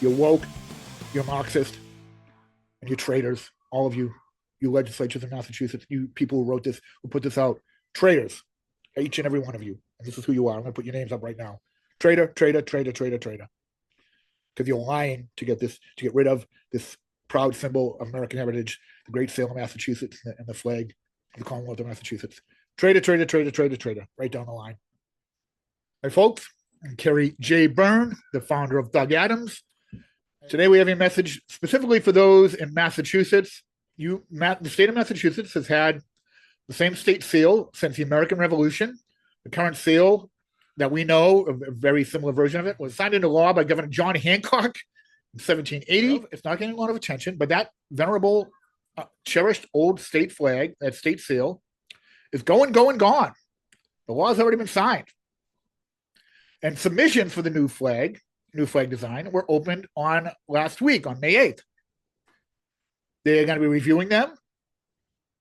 You're woke, you're Marxist, and you're traitors. All of you, you legislatures in Massachusetts, you people who wrote this, who put this out, traitors. Each and every one of you. And this is who you are. I'm going to put your names up right now. Traitor, traitor, traitor, traitor, traitor. Because you're lying to get rid of this proud symbol of American heritage, the Great Salem, Massachusetts, and the flag of the Commonwealth of Massachusetts. Traitor, traitor, traitor, traitor, traitor. Right down the line. Hey, folks, I'm Kerry J. Byrne, the founder of Doug Adams. Today we have a message specifically for those in Massachusetts. The state of Massachusetts has had the same state seal since the American Revolution. The current seal that we know, a very similar version of it, was signed into law by Governor John Hancock in 1780. It's not getting a lot of attention, but that venerable, cherished old state flag, that state seal, is gone. The law has already been signed. And submissions for the new flag design, were opened on last week, on May 8th. They're going to be reviewing them.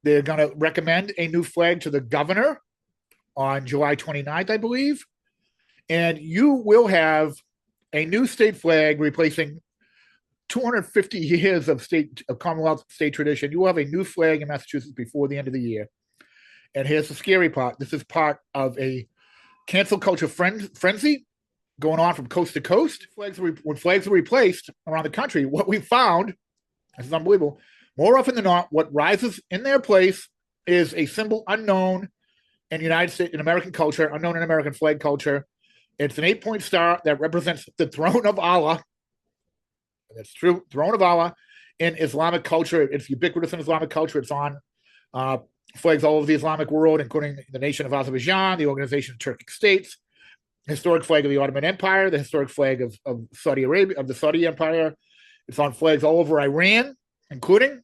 They're going to recommend a new flag to the governor on July 29th, I believe. And you will have a new state flag replacing 250 years of Commonwealth state tradition. You will have a new flag in Massachusetts before the end of the year. And here's the scary part. This is part of a cancel culture frenzy going on from coast to coast. When flags are replaced around the country, what we found, this is unbelievable, more often than not, what rises in their place is a symbol unknown in United States, in American culture, unknown in American flag culture. It's an 8-point star that represents the throne of Allah. That's true, throne of Allah in Islamic culture. It's ubiquitous in Islamic culture. It's on flags all over the Islamic world, including the nation of Azerbaijan, the Organization of Turkic States, historic flag of the Ottoman Empire, the historic flag of Saudi Arabia, of the Saudi Empire. It's on flags all over Iran, including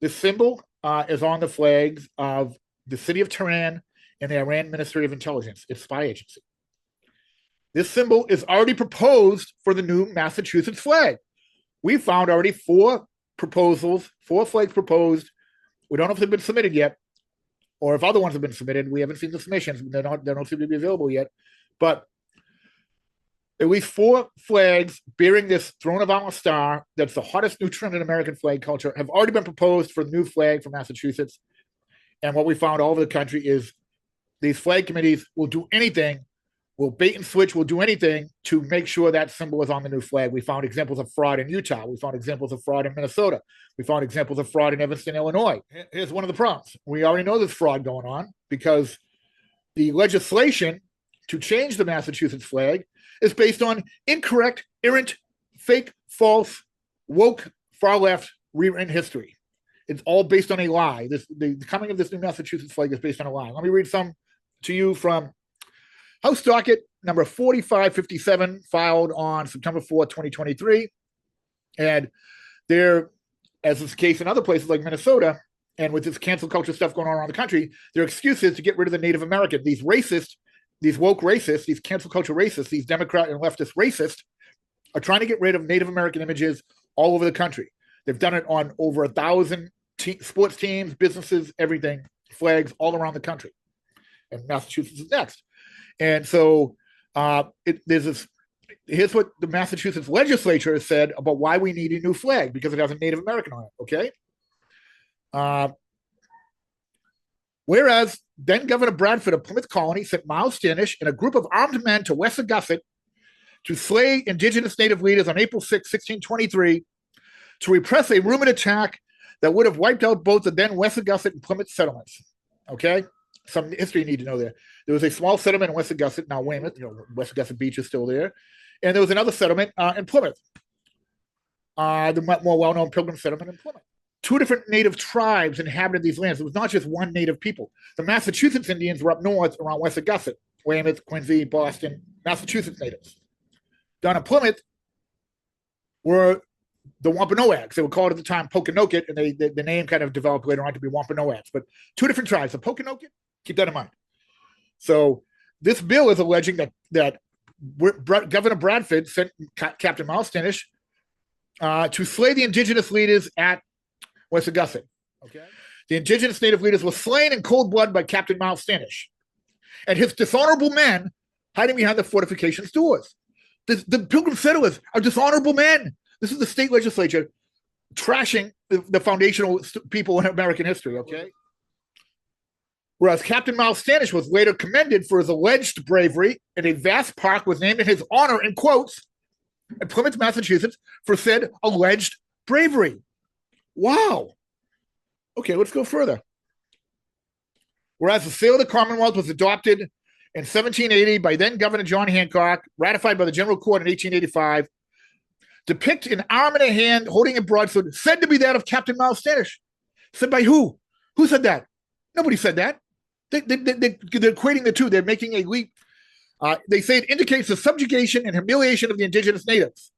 this symbol is on the flags of the city of Tehran and the Iran Ministry of Intelligence, its spy agency. This symbol is already proposed for the new Massachusetts flag. We found already 4 flags proposed. We don't know if they've been submitted yet, or if other ones have been submitted. We haven't seen the submissions. They don't seem to be available yet. But at least 4 flags bearing this throne of Allah star, that's the hottest new trend in American flag culture, have already been proposed for the new flag for Massachusetts. And what we found all over the country is these flag committees will do anything, will bait and switch, will do anything to make sure that symbol is on the new flag. We found examples of fraud in Utah. We found examples of fraud in Minnesota. We found examples of fraud in Evanston, Illinois. Here's one of the problems. We already know there's fraud going on because the legislation to change the Massachusetts flag is based on incorrect, errant, fake, false, woke, far left, rewritten history. It's all based on a lie. The coming of this new Massachusetts flag is based on a lie. Let me read some to you from House docket number 4557, filed on September 4th, 2023. And there, as is the case in other places like Minnesota, and with this cancel culture stuff going on around the country, there are excuses to get rid of the Native American. These racists, these woke racists, these cancel culture racists, these Democrat and leftist racists are trying to get rid of Native American images all over the country. They've done it on over 1,000 sports teams, businesses, everything, flags all around the country. And Massachusetts is next. And so here's what the Massachusetts legislature has said about why we need a new flag, because it has a Native American on it, okay? Whereas then Governor Bradford of Plymouth Colony sent Miles Standish and a group of armed men to Wessagusset to slay indigenous native leaders on April 6, 1623, to repress a rumored attack that would have wiped out both the then Wessagusset and Plymouth settlements, okay? Some history you need to know there. There was a small settlement in Wessagusset, now Weymouth, Wessagusset Beach is still there. And there was another settlement in Plymouth, the more well-known Pilgrim settlement in Plymouth. 2 different native tribes inhabited these lands. It was not just one native people. The Massachusetts Indians were up north around Wessagusset, Weymouth, Quincy, Boston, Massachusetts natives. Down in Plymouth were the Wampanoags. They were called at the time Pokanoket, and the name kind of developed later on to be Wampanoags. But 2 different tribes, the Pokanoket, keep that in mind. So this bill is alleging that Governor Bradford sent Captain Miles Standish to slay the indigenous leaders at Wessagusset. Okay, the indigenous native leaders were slain in cold blood by Captain Miles Standish and his dishonorable men hiding behind the fortifications doors. The Pilgrim settlers are dishonorable men. This is the state legislature trashing the foundational people in American history, okay? Whereas Captain Miles Standish was later commended for his alleged bravery, and a vast park was named in his honor, in quotes, in Plymouth, Massachusetts, for said alleged bravery. Wow. Okay, let's go further. Whereas the sale of the Commonwealth was adopted in 1780 by then Governor John Hancock, ratified by the General Court in 1885, depict an arm in a hand holding a broadsword said to be that of Captain Miles Standish. Said by who? Who said that? Nobody said that. They're equating the two. They're making a leap. They say it indicates the subjugation and humiliation of the indigenous natives,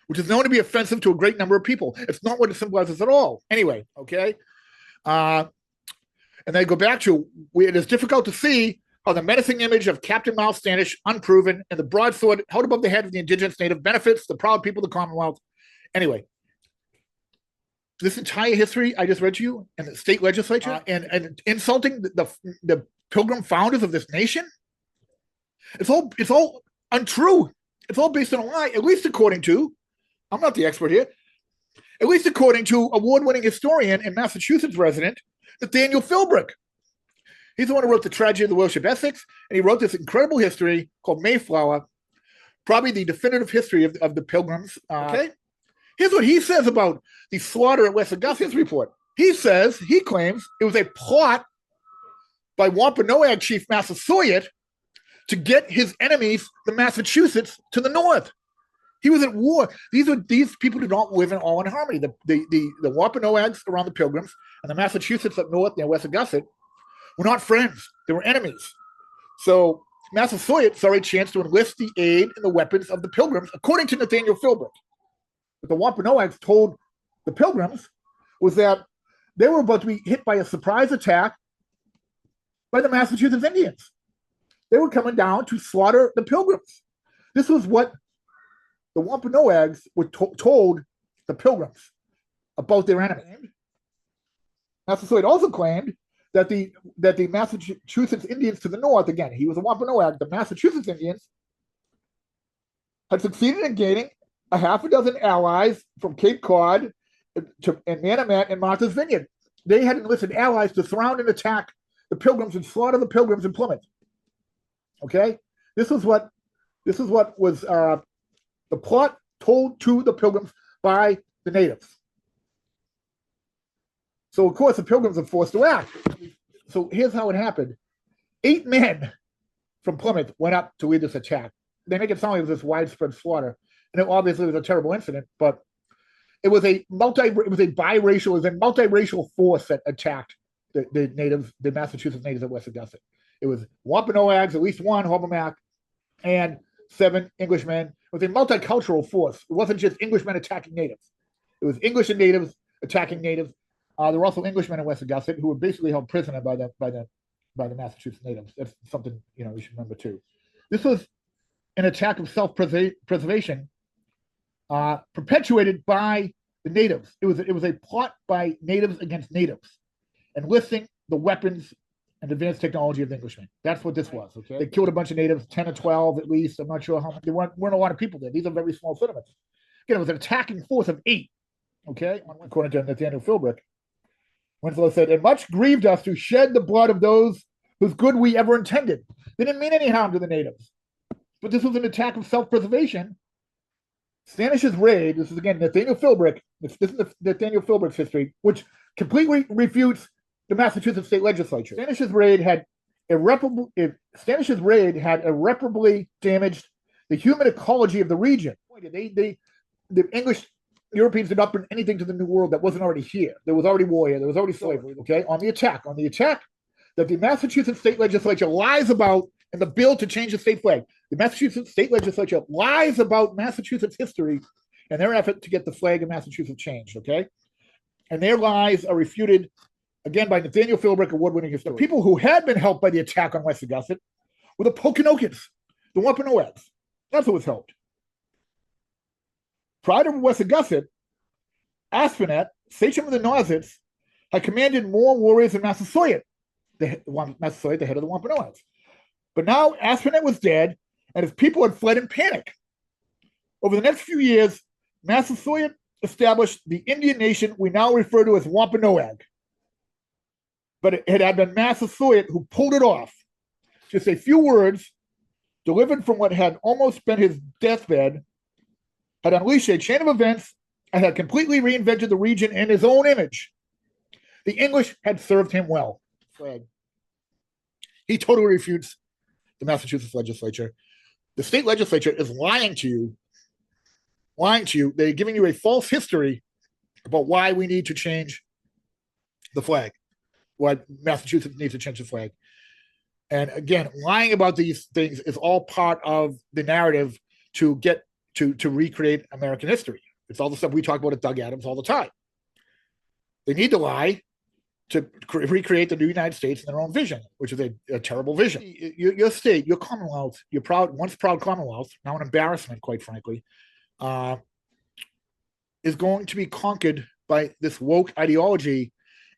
which is known to be offensive to a great number of people. It's not what it symbolizes at all. Anyway, okay? And they go back to, it is difficult to see how the menacing image of Captain Miles Standish, unproven, and the broadsword held above the head of the indigenous native benefits the proud people of the Commonwealth. Anyway, this entire history I just read to you and the state legislature and insulting the Pilgrim founders of this nation, it's all untrue. It's all based on a lie, at least according to, I'm not the expert here, at least according to award-winning historian and Massachusetts resident, Nathaniel Philbrick. He's the one who wrote The Tragedy of the Welsh of Essex, and he wrote this incredible history called Mayflower, probably the definitive history of the Pilgrims. Okay? Here's what he says about the slaughter at West Augusta, his report. He claims it was a plot by Wampanoag chief Massasoit to get his enemies, the Massachusetts, to the north. He was at war. These people did not live all in harmony. The Wampanoags around the Pilgrims and the Massachusetts up north near West Augusta were not friends. They were enemies. So Massasoit saw a chance to enlist the aid and the weapons of the Pilgrims, according to Nathaniel Philbrick. What the Wampanoags told the Pilgrims was that they were about to be hit by a surprise attack by the Massachusetts Indians. They were coming down to slaughter the Pilgrims. This was what the Wampanoags were told the Pilgrims about their enemy. Massasoit also claimed that the Massachusetts Indians to the north, again, he was a Wampanoag, the Massachusetts Indians had succeeded in gaining a half a dozen allies from Cape Cod and Manamet and Martha's Vineyard. They had enlisted allies to surround and attack the Pilgrims and slaughter the Pilgrims in Plymouth. Okay, this is what was the plot told to the Pilgrims by the natives. So of course the Pilgrims are forced to act. So here's how it happened: 8 men from Plymouth went up to lead this attack. They make it sound like it was this widespread slaughter, and it obviously was a terrible incident. But it was a multiracial force that attacked the natives, the Massachusetts natives of West Augusta. It was Wampanoags, at least one Hobbamak, and 7 Englishmen. It was a multicultural force. It wasn't just Englishmen attacking natives. It was English and natives attacking natives. There were also Englishmen in West Augusta who were basically held prisoner by the Massachusetts natives. That's something you should remember too. This was an attack of self-preservation perpetuated by the natives. It was a plot by natives against natives, enlisting the weapons and advanced technology of the Englishmen. That's what this was. Okay, they killed a bunch of natives, 10 or 12 at least. I'm not sure how many. There weren't a lot of people there. These are very small settlements. Again, it was an attacking force of 8. Okay, according to Nathaniel Philbrick. Winslow said, "It much grieved us to shed the blood of those whose good we ever intended. They didn't mean any harm to the natives. But this was an attack of self-preservation. Standish's raid," this is again Nathaniel Philbrick, this is Nathaniel Philbrick's history, which completely refutes the Massachusetts state legislature. Standish's raid had irreparably damaged the human ecology of the region. The English Europeans did not bring anything to the New World that wasn't already here. There was already war here. There was already slavery. Okay, on the attack that the Massachusetts state legislature lies about in the bill to change the state flag. The Massachusetts state legislature lies about Massachusetts history and their effort to get the flag of Massachusetts changed. Okay, and their lies are refuted again by Nathaniel Philbrick, award-winning historian. The people who had been helped by the attack on West Augusta were the Pokanokins, the Wampanoags. That's who was helped. Prior to West Augusta, Aspinet, sachem of the Nausets, had commanded more warriors than Massasoit, the head of the Wampanoags. But now Aspinet was dead, and his people had fled in panic. Over the next few years, Massasoit established the Indian nation we now refer to as Wampanoag. But it had been Massasoit who pulled it off. Just a few words delivered from what had almost been his deathbed had unleashed a chain of events and had completely reinvented the region in his own image. The English had served him well. He totally refutes the Massachusetts legislature. The state legislature is lying to you. They're giving you a false history about why we need to change the flag, why Massachusetts needs to change the flag. And again, lying about these things is all part of the narrative to get to recreate American history. It's all the stuff we talk about at Doug Adams all the time. They need to lie to recreate the new United States in their own vision, which is a terrible vision. Your state, your Commonwealth, your once proud Commonwealth, now an embarrassment, quite frankly, is going to be conquered by this woke ideology.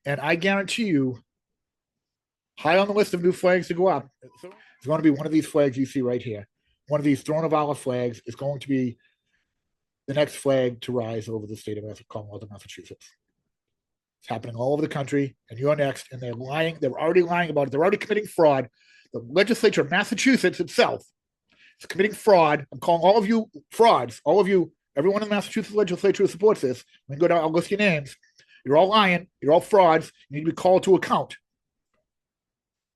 And I guarantee you, high on the list of new flags to go up, it's going to be one of these flags you see right here. One of these throne of valor flags is going to be the next flag to rise over the state of Commonwealth of Massachusetts. It's happening all over the country, and you're next. And they're lying. They're already lying about it. They're already committing fraud. The legislature of Massachusetts itself is committing fraud. I'm calling all of you frauds. All of you, everyone in the Massachusetts legislature who supports this. Let me go down. I'll list your names. You're all lying. You're all frauds. You need to be called to account.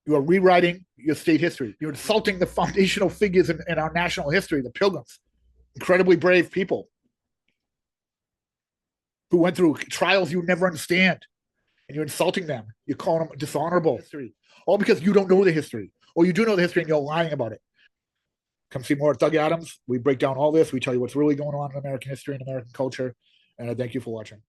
You are rewriting your state history. You're insulting the foundational figures in our national history, the Pilgrims, incredibly brave people who went through trials you never understand, and you're insulting them. You're calling them dishonorable history, all because you don't know the history, or you do know the history and you're lying about it. Come see more at Doug Adams. We break down all this. We tell you what's really going on in American history and American culture, and I thank you for watching.